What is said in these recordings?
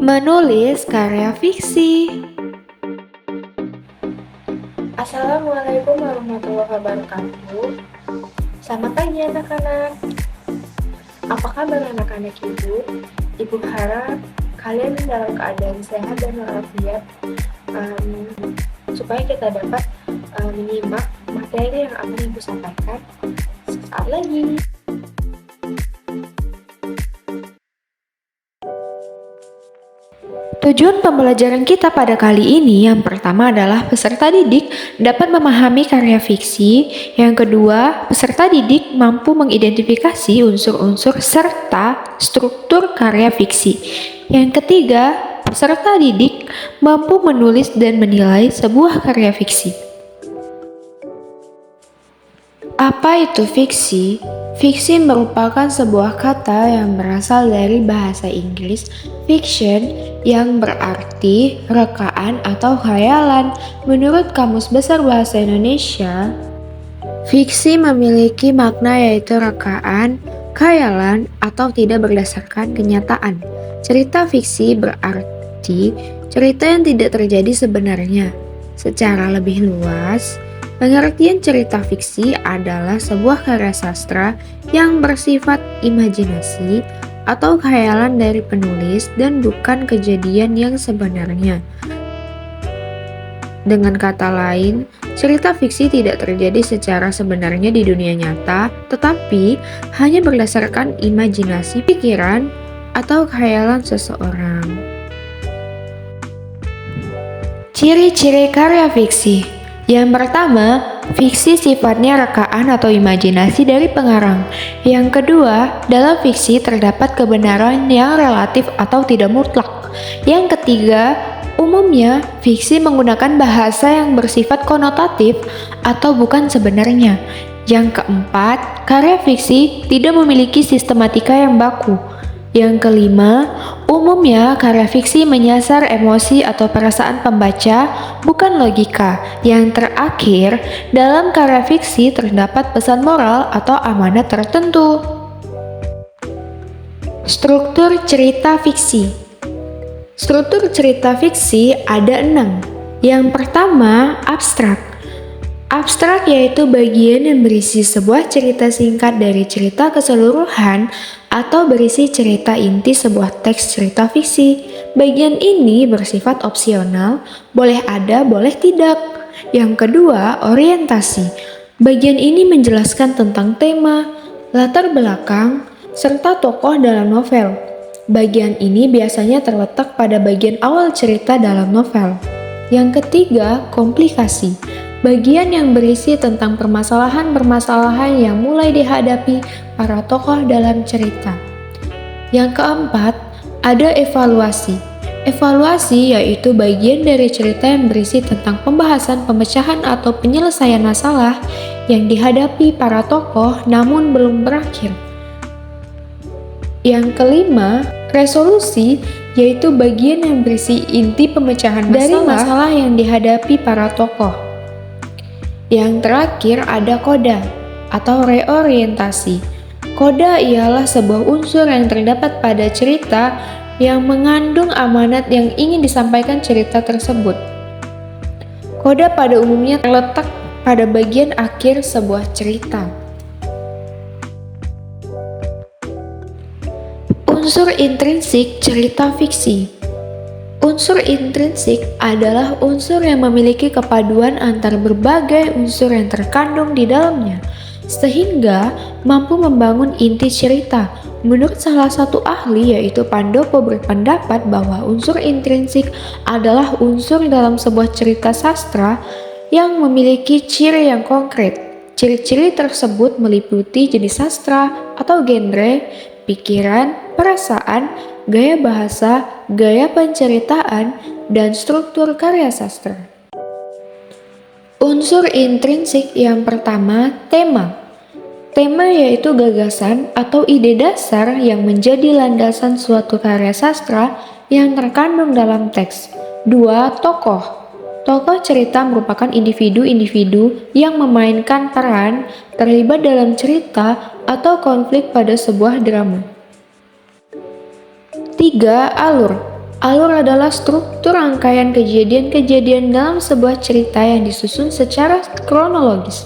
Menulis karya fiksi. Assalamualaikum warahmatullahi wabarakatuh. Selamat pagi anak-anak. Apa kabar anak-anak ibu? Ibu harap kalian dalam keadaan sehat dan walafiat, supaya kita dapat menyimak materi yang akan ibu sampaikan sesaat lagi. Tujuan pembelajaran kita pada kali ini yang pertama adalah peserta didik dapat memahami karya fiksi. Yang kedua, peserta didik mampu mengidentifikasi unsur-unsur serta struktur karya fiksi. Yang ketiga, peserta didik mampu menulis dan menilai sebuah karya fiksi. Apa itu fiksi? Fiksi merupakan sebuah kata yang berasal dari bahasa Inggris fiction yang berarti rekaan atau khayalan. Menurut Kamus Besar Bahasa Indonesia, fiksi memiliki makna yaitu rekaan, khayalan, atau tidak berdasarkan kenyataan. Cerita fiksi berarti cerita yang tidak terjadi sebenarnya. Secara lebih luas, pengertian cerita fiksi adalah sebuah karya sastra yang bersifat imajinasi atau khayalan dari penulis dan bukan kejadian yang sebenarnya. Dengan kata lain, cerita fiksi tidak terjadi secara sebenarnya di dunia nyata, tetapi hanya berdasarkan imajinasi, pikiran, atau khayalan seseorang. Ciri-ciri karya fiksi. Yang pertama, fiksi sifatnya rekaan atau imajinasi dari pengarang. Yang kedua, dalam fiksi terdapat kebenaran yang relatif atau tidak mutlak. Yang ketiga, umumnya fiksi menggunakan bahasa yang bersifat konotatif atau bukan sebenarnya. Yang keempat, karya fiksi tidak memiliki sistematika yang baku. Yang kelima, umumnya karya fiksi menyasar emosi atau perasaan pembaca, bukan logika. Yang terakhir, dalam karya fiksi terdapat pesan moral atau amanat tertentu. Struktur cerita fiksi. Struktur cerita fiksi ada 6. Yang pertama, abstrak. Abstrak yaitu bagian yang berisi sebuah cerita singkat dari cerita keseluruhan atau berisi cerita inti sebuah teks cerita fiksi. Bagian ini bersifat opsional, boleh ada, boleh tidak. Yang kedua, orientasi. Bagian ini menjelaskan tentang tema, latar belakang, serta tokoh dalam novel. Bagian ini biasanya terletak pada bagian awal cerita dalam novel. Yang ketiga, komplikasi. Bagian yang berisi tentang permasalahan-permasalahan yang mulai dihadapi para tokoh dalam cerita. Yang keempat, ada evaluasi. Evaluasi yaitu bagian dari cerita yang berisi tentang pembahasan pemecahan atau penyelesaian masalah yang dihadapi para tokoh namun belum berakhir. Yang kelima, resolusi yaitu bagian yang berisi inti pemecahan dari masalah yang dihadapi para tokoh. Yang terakhir ada koda atau reorientasi. Koda ialah sebuah unsur yang terdapat pada cerita yang mengandung amanat yang ingin disampaikan cerita tersebut. Koda pada umumnya terletak pada bagian akhir sebuah cerita. Unsur intrinsik cerita fiksi. Unsur intrinsik adalah unsur yang memiliki kepaduan antara berbagai unsur yang terkandung di dalamnya, sehingga mampu membangun inti cerita. Menurut salah satu ahli yaitu Pandoko berpendapat bahwa unsur intrinsik adalah unsur dalam sebuah cerita sastra yang memiliki ciri yang konkret. Ciri-ciri tersebut meliputi jenis sastra atau genre, pikiran, perasaan, gaya bahasa, gaya penceritaan, dan struktur karya sastra. Unsur intrinsik yang pertama, tema. Tema yaitu gagasan atau ide dasar yang menjadi landasan suatu karya sastra yang terkandung dalam teks. 2. Tokoh. Tokoh cerita merupakan individu-individu yang memainkan peran, terlibat dalam cerita, atau konflik pada sebuah drama. 3. Alur. Alur adalah struktur rangkaian kejadian-kejadian dalam sebuah cerita yang disusun secara kronologis.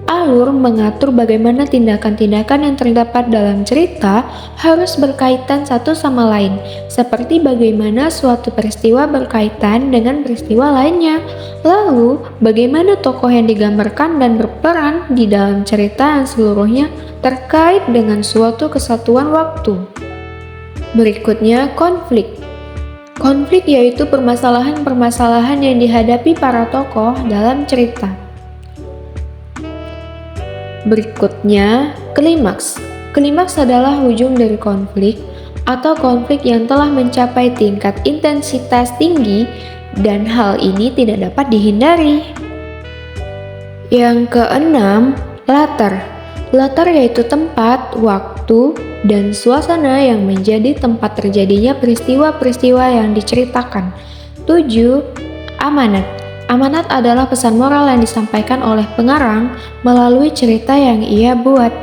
Alur mengatur bagaimana tindakan-tindakan yang terdapat dalam cerita harus berkaitan satu sama lain, seperti bagaimana suatu peristiwa berkaitan dengan peristiwa lainnya. Lalu, bagaimana tokoh yang digambarkan dan berperan di dalam cerita yang seluruhnya terkait dengan suatu kesatuan waktu. Berikutnya, konflik. Konflik yaitu permasalahan-permasalahan yang dihadapi para tokoh dalam cerita. Berikutnya, klimaks. Klimaks adalah ujung dari konflik atau konflik yang telah mencapai tingkat intensitas tinggi dan hal ini tidak dapat dihindari. Yang keenam, latar. Latar yaitu tempat, waktu, dan suasana yang menjadi tempat terjadinya peristiwa-peristiwa yang diceritakan. 7. Amanat. Amanat adalah pesan moral yang disampaikan oleh pengarang melalui cerita yang ia buat.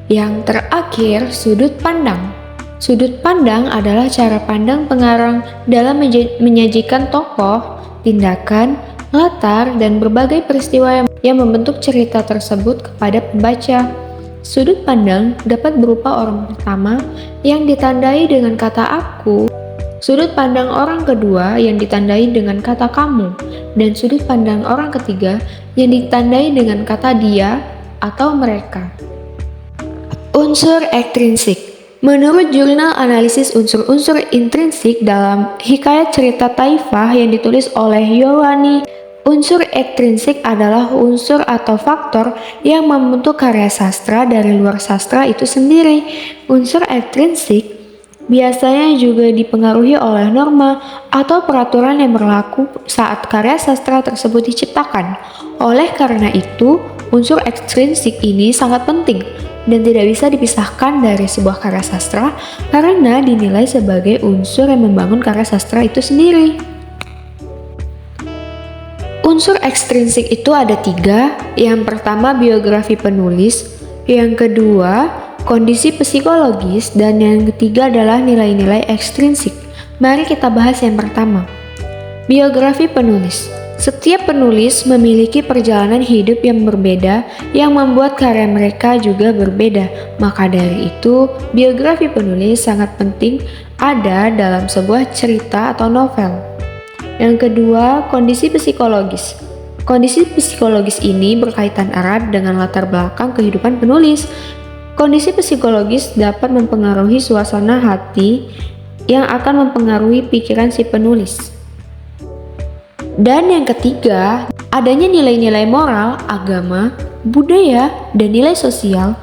Yang terakhir, sudut pandang. Sudut pandang adalah cara pandang pengarang dalam menyajikan tokoh, tindakan, latar, dan berbagai peristiwa yang membentuk cerita tersebut kepada pembaca. Sudut pandang dapat berupa orang pertama yang ditandai dengan kata aku, sudut pandang orang kedua yang ditandai dengan kata kamu, dan sudut pandang orang ketiga yang ditandai dengan kata dia atau mereka. Unsur ekstrinsik. Menurut jurnal analisis unsur-unsur intrinsik dalam Hikayat Cerita Taifah yang ditulis oleh Yowani, unsur ekstrinsik adalah unsur atau faktor yang membentuk karya sastra dari luar sastra itu sendiri. Unsur ekstrinsik biasanya juga dipengaruhi oleh norma atau peraturan yang berlaku saat karya sastra tersebut diciptakan. Oleh karena itu, unsur ekstrinsik ini sangat penting dan tidak bisa dipisahkan dari sebuah karya sastra karena dinilai sebagai unsur yang membangun karya sastra itu sendiri. Unsur ekstrinsik itu ada 3. Yang pertama, biografi penulis. Yang kedua, kondisi psikologis, dan yang ketiga adalah nilai-nilai ekstrinsik. Mari kita bahas yang pertama. Biografi penulis. Setiap penulis memiliki perjalanan hidup yang berbeda yang membuat karya mereka juga berbeda. Maka dari itu, biografi penulis sangat penting ada dalam sebuah cerita atau novel. Yang kedua, kondisi psikologis. Kondisi psikologis ini berkaitan erat dengan latar belakang kehidupan penulis. Kondisi psikologis dapat mempengaruhi suasana hati yang akan mempengaruhi pikiran si penulis. Dan yang ketiga, adanya nilai-nilai moral, agama, budaya, dan nilai sosial.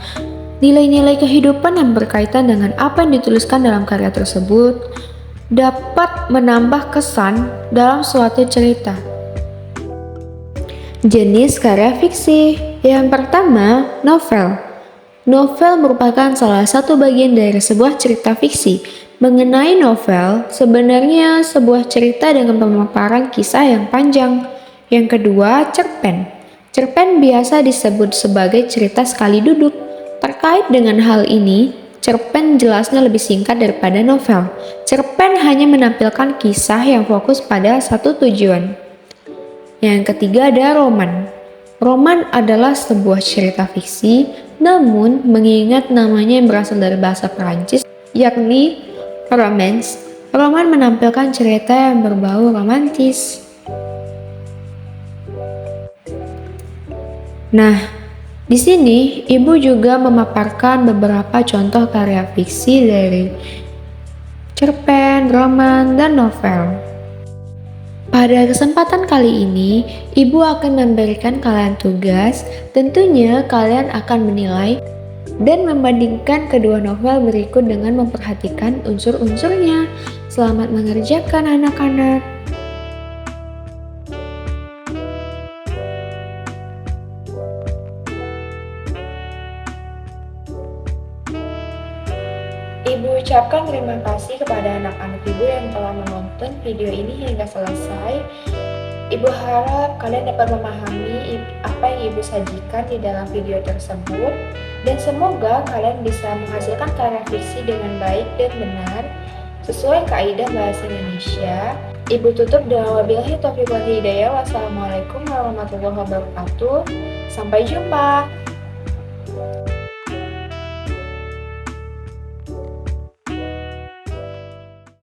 Nilai-nilai kehidupan yang berkaitan dengan apa yang dituliskan dalam karya tersebut dapat menambah kesan dalam suatu cerita. Jenis karya fiksi. Yang pertama, novel. Novel merupakan salah satu bagian dari sebuah cerita fiksi. Mengenai novel, sebenarnya sebuah cerita dengan pemaparan kisah yang panjang. Yang kedua, cerpen. Cerpen biasa disebut sebagai cerita sekali duduk. Terkait dengan hal ini, cerpen jelasnya lebih singkat daripada novel. Cerpen hanya menampilkan kisah yang fokus pada satu tujuan. Yang ketiga ada roman. Roman adalah sebuah cerita fiksi, namun mengingat namanya yang berasal dari bahasa Perancis, yakni romance, roman menampilkan cerita yang berbau romantis. Nah, di sini Ibu juga memaparkan beberapa contoh karya fiksi dari cerpen, roman, dan novel. Pada kesempatan kali ini, Ibu akan memberikan kalian tugas. Tentunya kalian akan menilai dan membandingkan kedua novel berikut dengan memperhatikan unsur-unsurnya. Selamat mengerjakan anak-anak. Ibu ucapkan terima kasih kepada anak-anak Ibu yang telah menonton video ini hingga selesai. Ibu harap kalian dapat memahami apa yang Ibu sajikan di dalam video tersebut, dan semoga kalian bisa menghasilkan karya fiksi dengan baik dan benar. Sesuai kaidah bahasa Indonesia, Ibu tutup dengan wabillahi taufiq wal hidayah. Wassalamualaikum warahmatullahi wabarakatuh. Sampai jumpa.